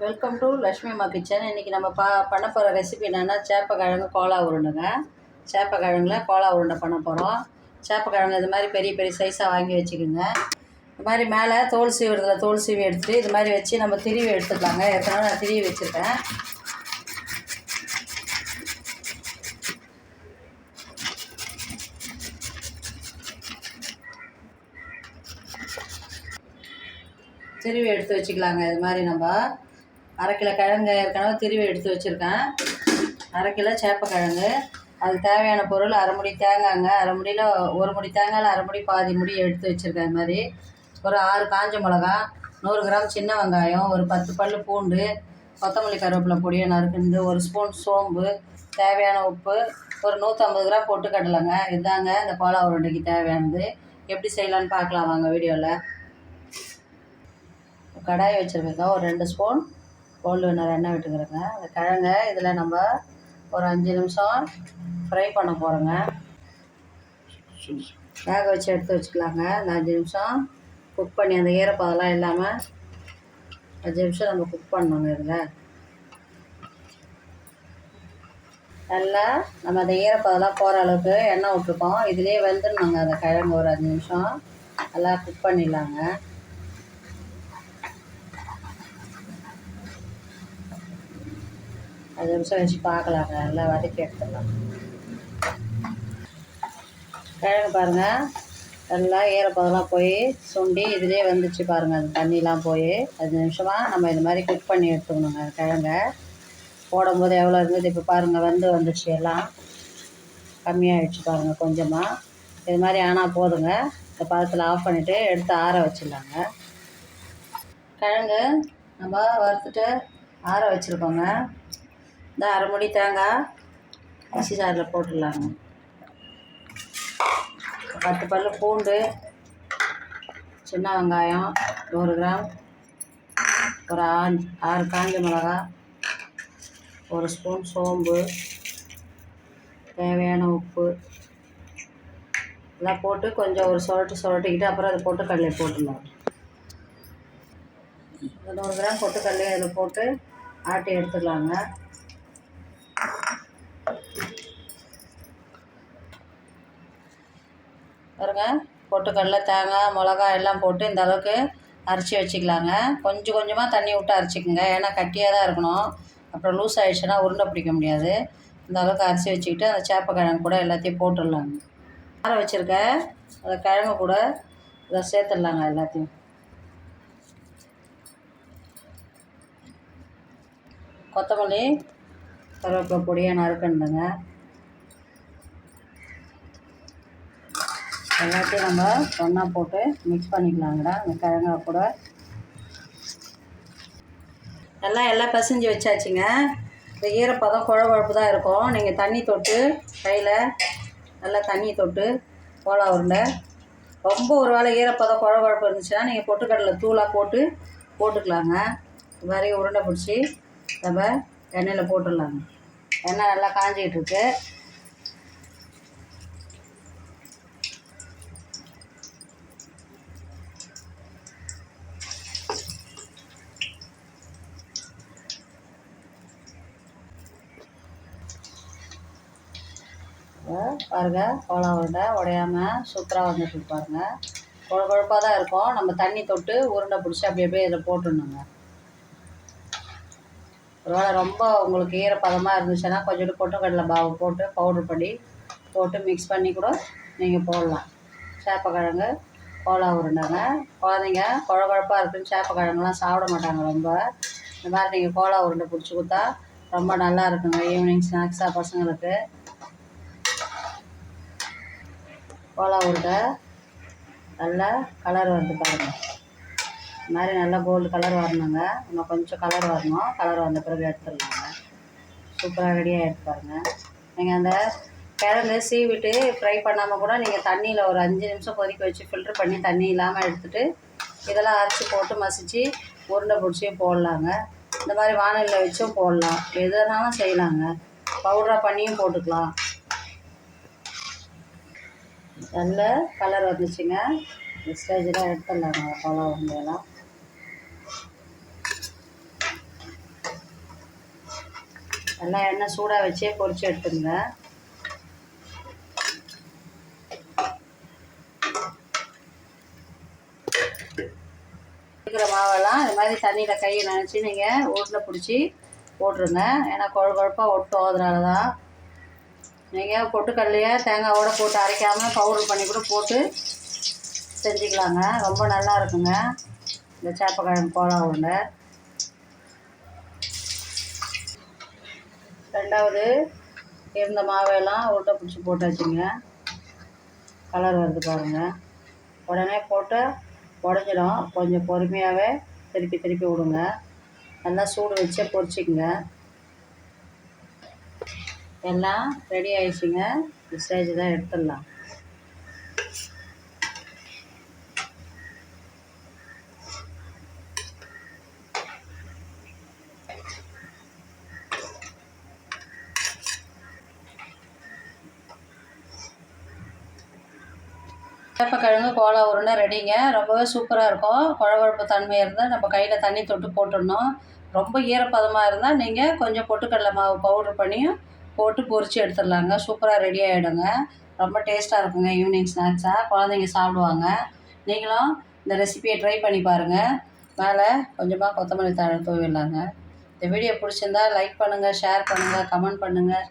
Welcome to Lakshmi அம்மா kitchen. இன்றைக்கி நம்ம பண்ண போகிற ரெசிபி என்னென்னா சேப்பக்கிழங்கு கோலா உருண்டைங்க. சேப்பக்கிழங்குல கோலா உருண்டை பண்ண போகிறோம். சேப்பக்கிழங்கு இது மாதிரி பெரிய பெரிய சைஸாக வாங்கி வச்சுக்கோங்க. இது மாதிரி மேலே தோல் சீவுறதுல தோல் சீவி எடுத்துகிட்டு இது மாதிரி வச்சு நம்ம திருவி எடுத்துக்கலாங்க. ஏற்கனவே நான் திருவி வச்சுருக்கேன். திருவி எடுத்து வச்சுக்கலாங்க. இது மாதிரி நம்ம அரை கிலோ கிழங்கு ஏற்கனவே திருவி எடுத்து வச்சுருக்கேன். அரை கிலோ சேப்பக்கிழங்கு, அதுக்கு தேவையான பொருள் அரை முடி தேங்காய்ங்க. அரை முடியில் ஒரு முடி தேங்காயில் அரை முடி பாதி முடி எடுத்து வச்சுருக்கேன். இது மாதிரி ஒரு 6 காஞ்ச மிளகா, 100 கிராம் சின்ன வெங்காயம், ஒரு 10 பல் பூண்டு, கொத்தமல்லி கருவேப்பிலை பொடியை நறுக்குந்து, ஒரு ஸ்பூன் சோம்பு, தேவையான உப்பு, ஒரு 150 கிராம் பொட்டுக்கடலைங்க. இதுதாங்க இந்த கோலா உருண்டைக்கு தேவையானது. எப்படி செய்யலான்னு பார்க்கலாம் வாங்க வீடியோவில். கடாயை வச்சுருக்கேங்க. ஒரு 2 ஸ்பூன் கோல்டு வின்னர் எண்ணெய் விட்டுக்கிறேங்க. அந்த கிழங்கை இதில் நம்ம ஒரு 5 நிமிஷம் ஃப்ரை பண்ண போகிறோங்க. வேக வச்சு எடுத்து வச்சுக்கலாங்க. அந்த 5 நிமிஷம் குக் பண்ணி அந்த ஈரப்பதெல்லாம் இல்லாமல் 5 நிமிஷம் நம்ம குக் பண்ணோங்க. இதில் நல்லா நம்ம அந்த ஈரப்பதெல்லாம் போகிற அளவுக்கு எண்ணெய் விட்டுருக்கோம். இதிலே வெந்துடணுங்க அந்த கிழங்கு. ஒரு 5 நிமிஷம் நல்லா குக் பண்ணிடலாங்க. அது நிமிஷம் வச்சு பார்க்கலாங்க. நல்லா வதக்கி எடுத்துடலாம். கிழங்கு பாருங்கள், நல்லா ஈரப்பதெல்லாம் போய் சுண்டி இதிலே வந்துச்சு பாருங்கள். அந்த தண்ணிலாம் போய் 5 நிமிஷமாக நம்ம இது மாதிரி குக் பண்ணி எடுத்துக்கணுங்க. கிழங்கை போடும்போது எவ்வளோ இருந்தது இப்போ பாருங்கள், வந்துச்சு எல்லாம் கம்மியாகிடுச்சு பாருங்கள் கொஞ்சமாக. இது மாதிரி ஆனால் போதுங்க. இந்த பதத்தில் ஆஃப் பண்ணிவிட்டு எடுத்து ஆற வச்சிடலாங்க. கிழங்கு நம்ம வறுத்துட்டு ஆற வச்சுருக்கோங்க. இந்த அரை முடி தேங்காய் மிக்ஸி ஜாரில் போட்டுடலாங்க. 10 பல் பூண்டு, சின்ன வெங்காயம் 100 கிராம், ஒரு 6 காஞ்ச மிளகா, ஒரு ஸ்பூன் சோம்பு, தேவையான உப்பு எல்லாம் போட்டு கொஞ்சம் ஒரு சுரட்டிக்கிட்டு அப்புறம் அதை பொட்டுக்கடலையை போட்டுடலாம். 100 கிராம் பொட்டுக்கடலையை அதில் போட்டு ஆட்டி எடுத்துக்கலாங்க. பாருங்க, பொட்டுக்கடலை தேங்காய் மிளகா எல்லாம் போட்டு இந்த அளவுக்கு அரைச்சி வச்சுக்கலாங்க. கொஞ்சம் கொஞ்சமாக தண்ணி விட்டு அரைச்சிக்கோங்க. ஏன்னா கட்டியாக தான் இருக்கணும். அப்புறம் லூஸ் ஆகிடுச்சுன்னா உருண்டை பிடிக்க முடியாது. இந்த அளவுக்கு அரைச்சி வச்சுக்கிட்டு அந்த சேப்பக்கிழங்கு கூட எல்லாத்தையும் போட்டுடலாங்க. ஆற வச்சுருக்க அந்த கிழங்கு கூட இதை சேர்த்துடலாங்க. எல்லாத்தையும் கொத்தமல்லி கருவேப்பிலை பொடியை நறுக்கணுங்க. எல்லாத்தையும் நம்ம ஒன்றா போட்டு மிக்ஸ் பண்ணிக்கலாங்கடா. அந்த கிழங்கா கூட எல்லாம் பசைஞ்சு வச்சாச்சுங்க. இந்த ஈரப்பதம் குழகுழப்பு தான் இருக்கும். நீங்கள் தண்ணி தொட்டு கையில் நல்லா தண்ணி தொட்டு கோலா உருண்டை ரொம்ப ஒரு வேளை ஈரப்பதம் குழகுழப்பு இருந்துச்சுன்னா நீங்கள் பொட்டுக்கடலை தூளாக போட்டுக்கலாங்க. இது மாதிரி உருண்டை பிடிச்சி நம்ம எண்ணெயில் போட்டுடலாங்க. எண்ணெய் நல்லா காஞ்சிக்கிட்டு இருக்கு. பாருங்கள், கோலா உருண்டை உடையாமல் சூப்பராக வந்துட்டு பாருங்கள். குழப்பாக தான் இருக்கும். நம்ம தண்ணி தொட்டு உருண்டை பிடிச்சி அப்படியே இதில் போட்டுடணுங்க. ஒருவேளை ரொம்ப உங்களுக்கு ஈரப்பதமாக இருந்துச்சுன்னா கொஞ்சோண்டு பொட்டுக்கடலை மாவு போட்டு பவுட்ரு பண்ணி போட்டு மிக்ஸ் பண்ணி கூட நீங்கள் போடலாம். சேப்பக்கிழங்கு கோலா உருண்டைங்க. குழந்தைங்க குழப்பாக இருக்குன்னு சேப்பக்கிழங்குலாம் சாப்பிட மாட்டாங்க ரொம்ப. இந்த மாதிரி நீங்கள் கோலா உருண்டை பிடிச்சி கொடுத்தா ரொம்ப நல்லா இருக்குங்க. ஈவினிங் ஸ்நாக்ஸாக பசங்களுக்கு. கோலா உருண்டை நல்லா கலர் வருது பாருங்கள். இந்த மாதிரி நல்லா கோல்டு கலர் வரணுங்க. இன்னும் கொஞ்சம் கலர் வரணும். கலர் வந்த பிறகு எடுத்துடலாங்க. சூப்பராக ரெடியாக எடுத்து பாருங்கள். நீங்கள் அந்த கிழங்கு சீவிட்டு ஃப்ரை பண்ணாமல் கூட நீங்கள் தண்ணியில் ஒரு 5 நிமிஷம் கொதிக்க வச்சு ஃபில்ட்ரு பண்ணி தண்ணி இல்லாமல் எடுத்துகிட்டு இதெல்லாம் அரைச்சி போட்டு மசித்து உருண்டை பிடிச்சி போடலாங்க. இந்த மாதிரி வானலியில் வச்சும் போடலாம். எதுனாலும் செய்யலாங்க. பவுடராக பண்ணியும் போட்டுக்கலாம். நல்ல கலர் வந்துச்சுங்க. இந்த ஸ்டேஜில் எடுத்துடலாங்க கோலா உருண்டையெல்லாம். எல்லாம் எண்ணெய் சூடாக வச்சே பொரிச்சு எடுத்துங்க. இருக்கிற மாவெல்லாம் இது மாதிரி தண்ணியில் கையை நினச்சி நீங்கள் வீட்டில் பிடிச்சி போட்டுருங்க. ஏன்னா குழப்பாக ஒட்டும். அதனால தான் நீங்கள் பொட்டுக்கடலையை தேங்காயோடு போட்டு அரைக்காமல் பவுடர் பண்ணி கூட போட்டு செஞ்சுக்கலாங்க. ரொம்ப நல்லா இருக்குங்க இந்த சேப்பக்கிழங்கு கோலா உருண்டை. ரெண்டாவது இருந்த மாவையெல்லாம் உருண்டை பிடிச்சி போட்டாச்சுங்க. கலர் வருது பாருங்கள். உடனே போட்டு உடஞ்சிடும். கொஞ்சம் பொறுமையாகவே திருப்பி திருப்பி விடுங்க. நல்லா சூடு வச்சே பொரிச்சிக்கங்க. எல்லாம் ரெடி ஆயிடுச்சுங்க. இந்த ஸ்டேஜ் தான் எடுத்துடலாம். சேப்பக்கிழங்கு கோலா உருண்டை ரெடிங்க. ரொம்பவே சூப்பராக இருக்கும். குழகுழப்பு தன்மை இருந்தால் நம்ம கையில் தண்ணி தொட்டு போட்டுடணும். ரொம்ப ஈரப்பதமாக இருந்தால் நீங்கள் கொஞ்சம் பொட்டுக்கடலை மாவு பவுட்ரு பண்ணியும் போட்டு பொரித்து எடுத்துடலாங்க. சூப்பராக ரெடி ஆகிடுங்க. ரொம்ப டேஸ்ட்டாக இருக்குங்க. ஈவினிங் ஸ்நாக்ஸாக குழந்தைங்க சாப்பிடுவாங்க. நீங்களும் இந்த ரெசிபியை ட்ரை பண்ணி பாருங்கள். மேலே கொஞ்சமாக கொத்தமல்லி தழை தூவிடலாங்க. இந்த வீடியோ பிடிச்சிருந்தா லைக் பண்ணுங்கள், ஷேர் பண்ணுங்கள், கமெண்ட் பண்ணுங்கள்.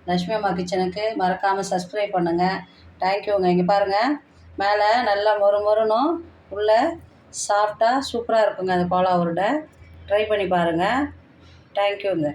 லட்சுமி அம்மா கிச்சனுக்கு மறக்காமல் சப்ஸ்கிரைப் பண்ணுங்கள். தேங்க்யூங்க. இங்கே பாருங்கள், மேலே நல்லா மொறுமொறுனும் உள்ளே சாஃப்டாக சூப்பராக இருக்குங்க அந்த கோலா உருண்டை. ட்ரை பண்ணி பாருங்கள். தேங்க்யூங்க.